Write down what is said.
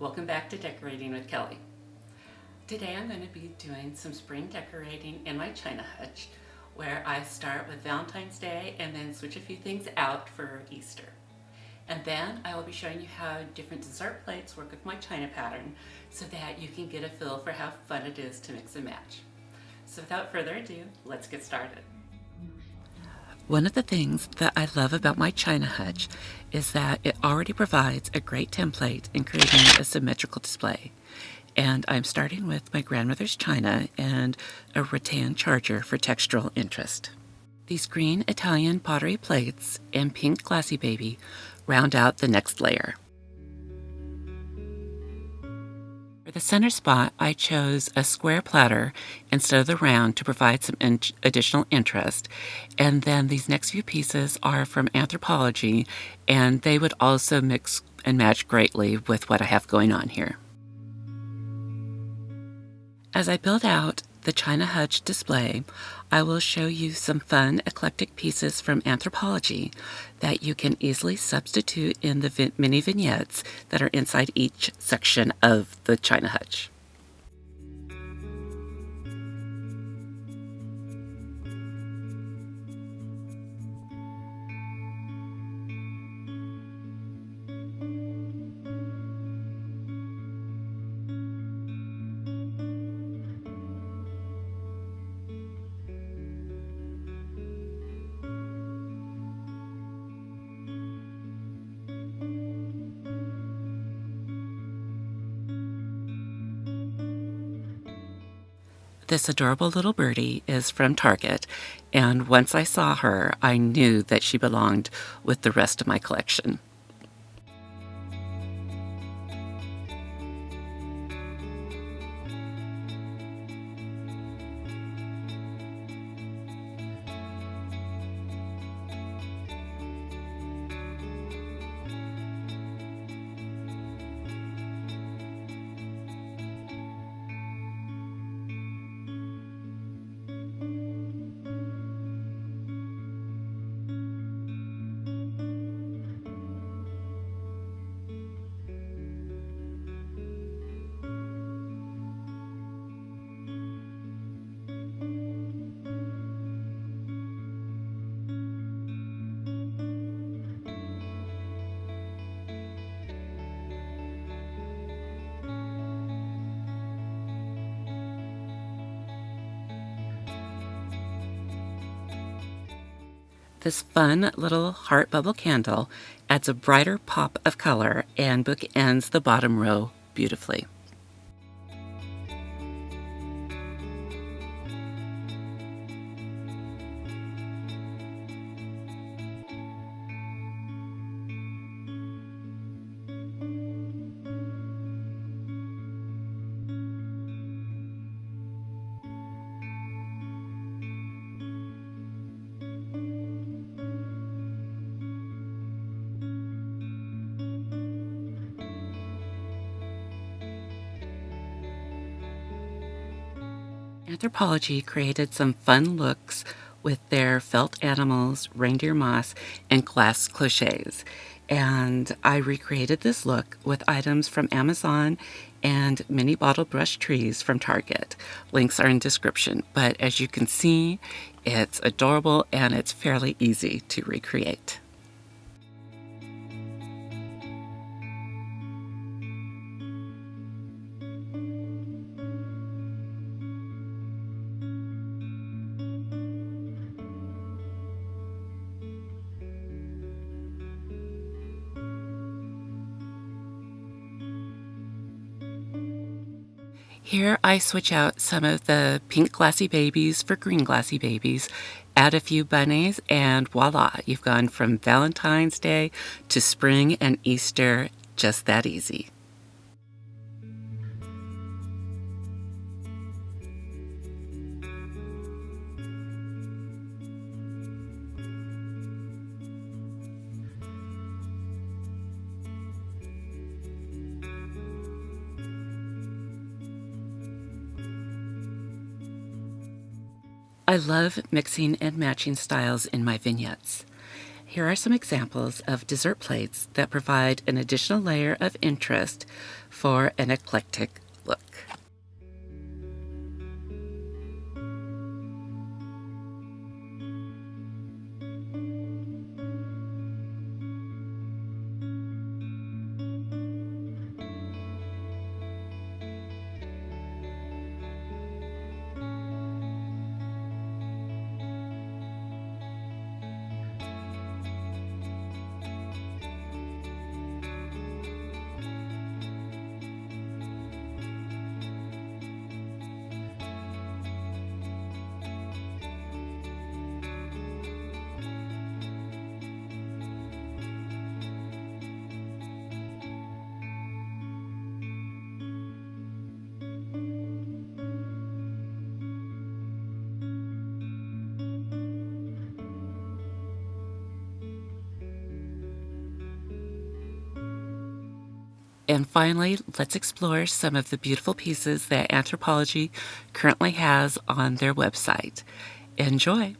Welcome back to Decorating with Kelly. Today I'm going to be doing some spring decorating in my China hutch, where I start with Valentine's Day and then switch a few things out for Easter. And then I will be showing you how different dessert plates work with my China pattern so that you can get a feel for how fun it is to mix and match. So without further ado, let's get started. One of the things that I love about my China hutch is that it already provides a great template in creating a symmetrical display. And I'm starting with my grandmother's china and a rattan charger for textural interest. These green Italian pottery plates and pink glassy baby round out the next layer. For the center spot, I chose a square platter instead of the round to provide some additional interest. And then these next few pieces are from Anthropologie, and they would also mix and match greatly with what I have going on here. As I build out the China hutch display, I will show you some fun eclectic pieces from Anthropologie that you can easily substitute in the mini vignettes that are inside each section of the China hutch. This adorable little birdie is from Target, and once I saw her, I knew that she belonged with the rest of my collection. This fun little heart bubble candle adds a brighter pop of color and bookends the bottom row beautifully. Anthropologie created some fun looks with their felt animals, reindeer moss, and glass cliches. And I recreated this look with items from Amazon and mini Bottlbrush trees from Target. Links are in description, but as you can see, it's adorable and it's fairly easy to recreate. Here I switch out some of the pink glassy babies for green glassy babies, add a few bunnies, and voila, you've gone from Valentine's Day to spring and Easter just that easy. I love mixing and matching styles in my vignettes. Here are some examples of dessert plates that provide an additional layer of interest for an eclectic look. And finally, let's explore some of the beautiful pieces that Anthropologie currently has on their website. Enjoy!